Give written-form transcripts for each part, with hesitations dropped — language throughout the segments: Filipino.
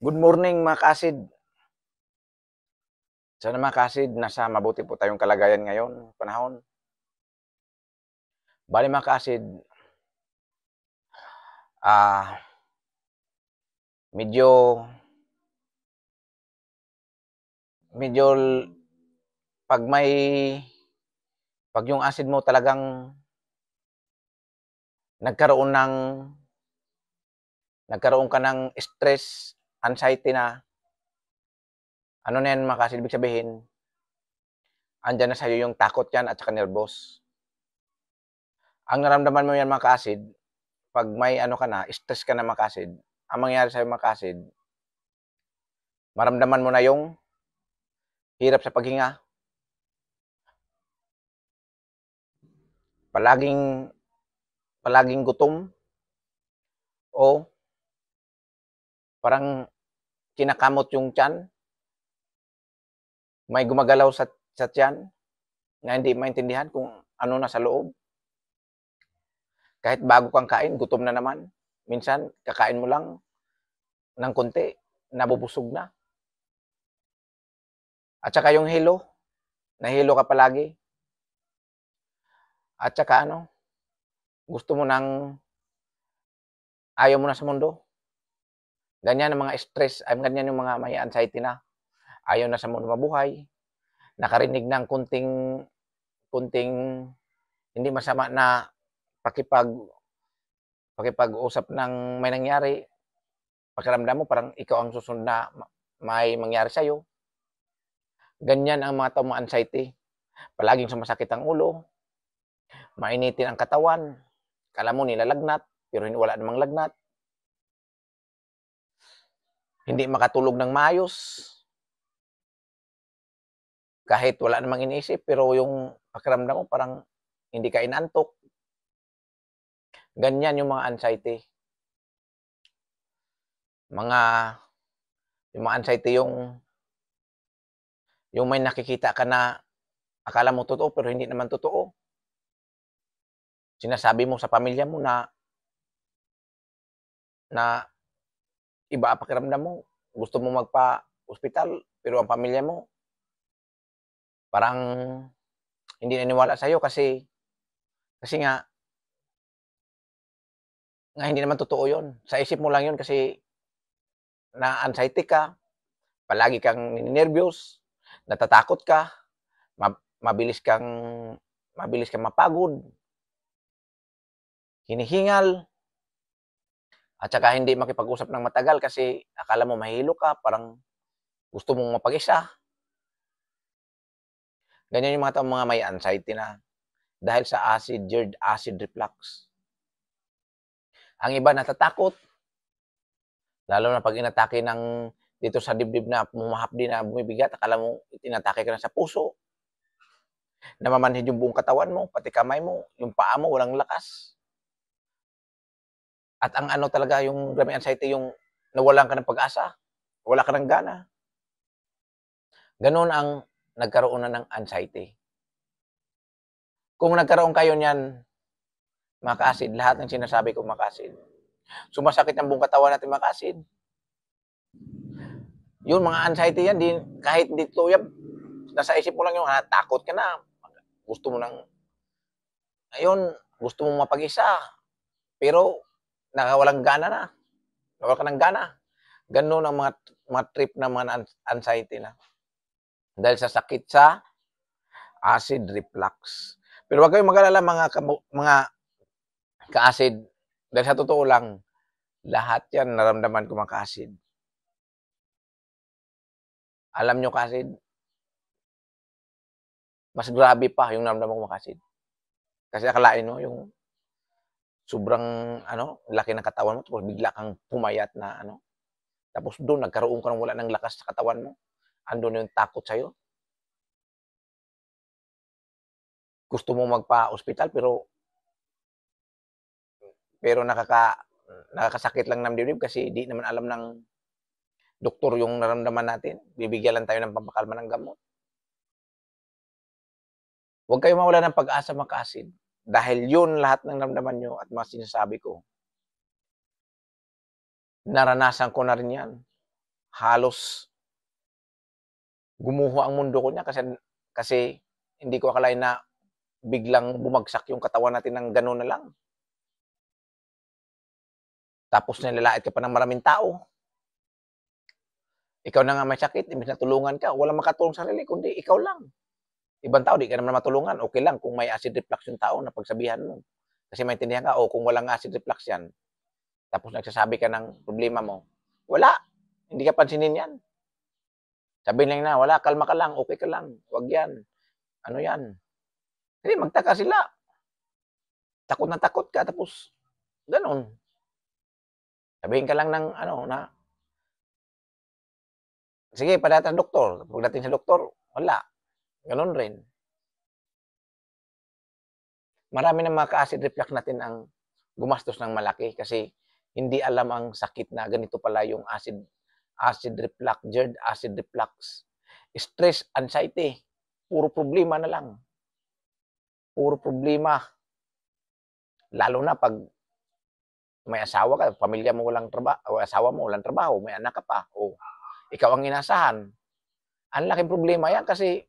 Good morning mga ka-ASID. Sana mga ka-ASID, nasa mabuti po tayong kalagayan ngayon, panahon. Bali mga ka-ASID, medyo, medyo, pag may, pag yung acid mo talagang nagkaroon ka ng stress, anxiety na, ano na yan mga ka-ASID, ibig sabihin, andyan na sa'yo yung takot yan at saka nervous. Ang naramdaman mo yan mga ka-ASID, pag may ano ka na, stress ka na mga ka-ASID, ang mangyayari sa'yo mga ka-ASID, maramdaman mo na yung hirap sa paghinga, palaging gutom, o parang kinakamot yung tiyan, may gumagalaw sa tiyan na hindi maintindihan kung ano na sa loob. Kahit bago kang kain, gutom na naman. Minsan, kakain mo lang ng konti, nabubusog na. At saka yung hilo, nahilo ka palagi. At saka gusto mo ayaw mo na sa mundo. Ganyan ang mga stress, ganyan yung mga may anxiety na. Ayaw na sa mundo mabuhay. Nakarinig ng kunting hindi masama na pakipag-usap ng may nangyari. Pakiramdam mo parang ikaw ang susunod na may mangyari sa'yo. Ganyan ang mga taong anxiety. Palaging sumasakit ang ulo, mainitin ang katawan, kala mo nilalagnat, pero wala namang lagnat. Hindi makatulog ng maayos, kahit wala namang iniisip, pero yung pakiramdam mo parang hindi ka inantok. Ganyan yung mga anxiety. Yung mga anxiety yung may nakikita ka na akala mo totoo pero hindi naman totoo. Sinasabi mo sa pamilya mo na iba ang pakiramdam mo. Gusto mo magpa-ospital pero ang pamilya mo parang hindi naniwala sa'yo kasi nga hindi naman totoo yun. Sa isip mo lang yun kasi na-anxiety ka, palagi kang nervyos, natatakot ka, mabilis kang mapagod, hinihingal, at saka hindi makipag-usap ng matagal kasi akala mo mahilo ka, parang gusto mong mapag-isa. Ganyan yung mga may anxiety na dahil sa acid reflux. Ang iba natatakot, lalo na pag inatake dito sa dibdib na pumahapdi na bumibigat, akala mo inatake ka na sa puso. Namamanhid yung buong katawan mo, pati kamay mo, yung paa mo, walang lakas. At ang talaga, yung grabe anxiety, yung nawalan ka ng pag-asa, wala ka ng gana. Ganun ang nagkaroon na ng anxiety. Kung nagkaroon kayo niyan, mga ka-ASID, lahat ng sinasabi ko mga ka-ASID, sumasakit ang buong katawan natin mga ka-ASID. Yung mga anxiety yan, kahit hindi totoo yan, nasa isip mo lang yung takot ka na, gusto mo gusto mo mapag-isa, pero nakawalang gana na, nawala ka ng gana. Ganun ang mga trip na mga anxiety na. Dahil sa sakit sa acid reflux. Pero wag kayong mag-alala mga ka-acid. Dahil sa totoo lang, lahat yan naramdaman ko mga ka-acid. Alam nyo ka-acid, mas grabe pa yung naramdaman ko mga ka-acid. Kasi akalain nyo, yung sobrang laki ng katawan mo, tapos bigla kang pumayat na tapos doon nagkaroon ka ng wala ng lakas sa katawan mo. Andun yung takot sa'yo. Gusto mo magpa-ospital pero nakakasakit lang ng dibdib kasi di naman alam ng doktor yung nararamdaman natin. Bibigyan lang tayo ng pampakalma ng gamot. Huwag kayo mawala ng pag-asa mga ka-ASID. Dahil yun lahat ng naramdaman nyo at mga sinasabi ko. Naranasan ko na rin yan. halos gumuho ang mundo ko niya kasi hindi ko akalain na biglang bumagsak yung katawan natin ng gano'n na lang. Tapos nilalait ka pa ng maraming tao. Ikaw na nga may sakit, imbes na tulungan ka, walang makatulong sa sarili kundi ikaw lang. Ibang tao, di ka naman matulungan. Okay lang kung may acid reflux yung tao na pagsabihan mo. Kasi maintindihan ka, kung walang acid reflux yan, tapos nagsasabi ka ng problema mo, wala. Hindi ka pansinin yan. Sabihin lang na, wala, kalma ka lang, okay ka lang. Huwag yan. Ano yan? Hindi, magtaka sila. Takot na takot ka, tapos, ganun. Sabihin ka lang ng, sige, padatan doktor. Pagdating sa doktor, wala. Ganun rin. Marami ng mga ka-acid reflux natin ang gumastos ng malaki kasi hindi alam ang sakit na ganito pala yung acid reflux, GERD, acid reflux. Stress, anxiety, puro problema na lang. Puro problema. Lalo na pag may asawa ka, pamilya mo walang trabaho, asawa mo walang trabaho, may anak ka pa, o ikaw ang inasahan. Ang laking problema yan kasi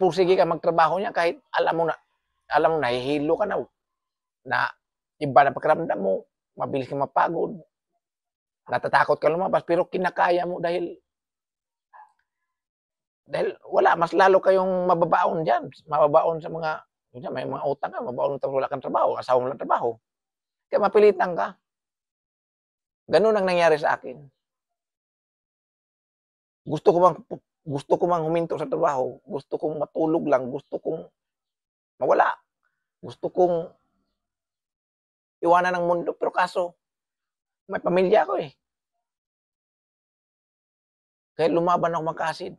pursige ka magtrabaho niya kahit alam mo nahihilo ka na iba na pakiramdam mo, mabilis kang mapagod, natatakot ka lumabas, pero kinakaya mo dahil wala, mas lalo kayong mababaon dyan, mababaon sa mga, may mga utang ka, mababaon tapos wala kang trabaho, asawa mo lang trabaho, kaya mapilitan ka. Ganun ang nangyari sa akin. Gusto ko mang huminto sa trabaho, gusto kong matulog lang, gusto kong mawala, gusto kong iwanan ng mundo, pero kaso may pamilya ko eh. Kaya lumaban ako mag-acid.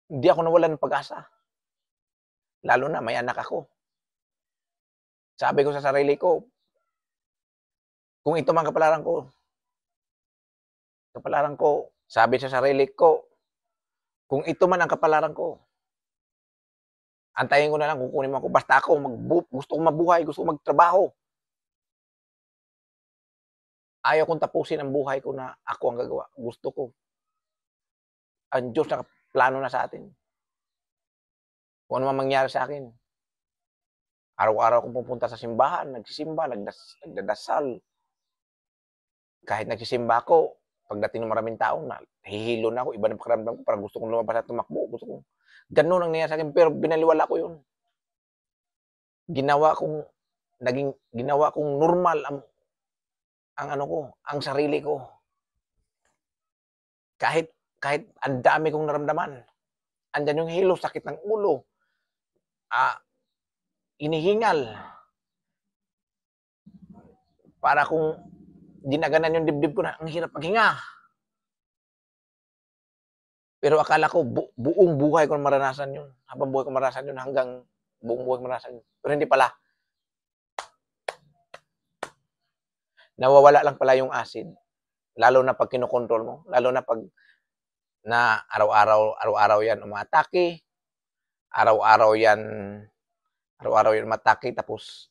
Hindi ako nawalan ng pag-asa. Lalo na may anak ako. Sabi ko sa sarili ko, kung ito man kapalaran ko, sabi sa sarili ko, kung ito man ang kapalaran ko, antayin ko na lang, kukunin mo ako. Basta ako, gusto kong mabuhay, gusto kong magtrabaho. Ayaw kong tapusin ang buhay ko na ako ang gagawa. Gusto ko. Ang Diyos na plano na sa atin. Kung ano man mangyari sa akin. Araw-araw akong pupunta sa simbahan, nagsisimba, nagdadasal. Kahit nagsisimba ako, pagdating ng maraming tao, nahihilo na ako, iba na pakiramdam ko, parang gusto kong lumabas at tumakbo. Ganun ang nangyari sa akin, pero binaliwala ko yun. Ginawa kong normal ang sarili ko. Kahit ang dami kong naramdaman. Andyan yung hilo, sakit ng ulo, inihingal. Para kung ginaganan yung dibdib ko na, ang hirap maghinga. Pero akala ko buong buhay ko maranasan yun. Habang buhay ko maranasan yun, hanggang buong buhay ko maranasan yun. Pero hindi pala. Nawawala lang pala yung acid. Lalo na pag kinokontrol mo. Lalo na pag araw-araw yan umatake. Araw-araw yan umatake. Tapos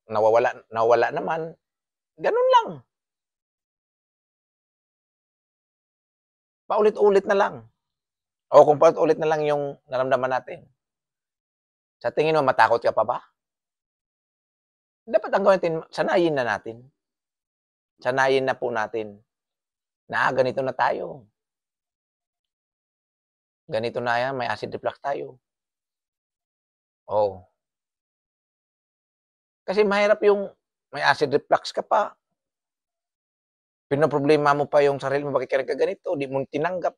nawawala naman. Ganun lang. Paulit-ulit na lang. O kung paulit-ulit na lang yung naramdaman natin. Sa tingin mo, matakot ka pa ba? Dapat ang gawin natin, sanayin na natin. Sanayin na po natin na ganito na tayo. Ganito na yan, may acid reflux tayo. Oh. Kasi mahirap yung may acid reflux ka pa. Pinoproblema mo pa yung sarili mo, bakit ka nagkaganito, di mo tinanggap.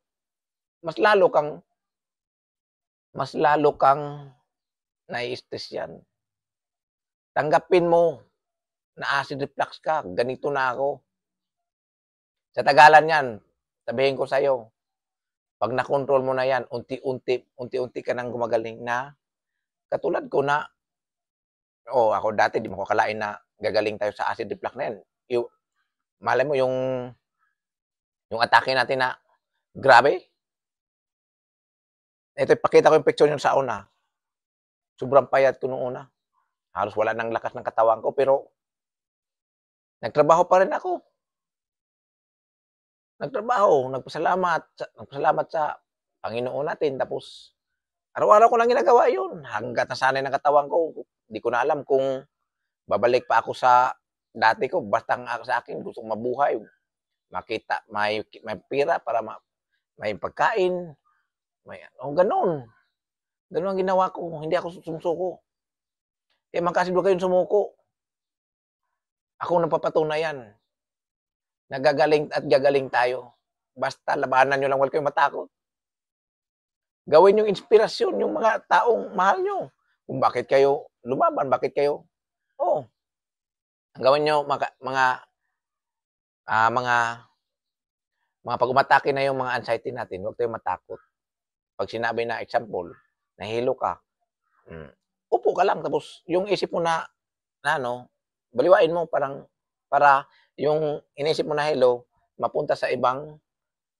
Mas lalo kang nai-stress yan. Tanggapin mo na acid reflux ka, ganito na ako. Sa tagalan yan, sabihin ko sa'yo, pag na-control mo na yan, unti-unti ka nang gumagaling na, katulad ko na, ako dati, di mo ko kalain na gagaling tayo sa acid reflux na yan. Malay mo yung atake natin na, grabe. Ito, ipakita ko yung picture nyo sa una. Sobrang payat ko nung una. Halos wala nang lakas ng katawan ko, pero nagtrabaho pa rin ako. nagtrabaho, nagpasalamat sa Panginoon natin. Tapos, araw-araw ko lang ginagawa yun. Hanggat nasanay ng katawan ko, di ko na alam kung babalik pa ako sa dati ko. Basta sa akin, gusto kong mabuhay. Makita, may pira para may pagkain. Ganun. Ganun ang ginawa ko. Hindi ako sumusuko. Kaya magkasiguro kayong sumuko. Ako napapatunayan. Nagagaling at gagaling tayo. Basta labanan nyo lang, huwag kayong matakot. Gawin yung inspirasyon yung mga taong mahal nyo. Kung bakit kayo lumaban, bakit kayo, gawin nyo mga pag umatake na yung mga anxiety natin, huwag tayong matakot. Pag sinabi na example, nahilo ka, upo ka lang, tapos yung isip mo na baliwain mo para yung inisip mo na hello, mapunta sa ibang,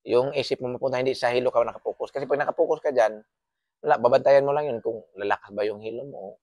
yung isip mo mapunta hindi sa hilo ka nakapokus. Kasi pag nakapokus ka dyan, babantayan mo lang yun kung lalakas ba yung hilo mo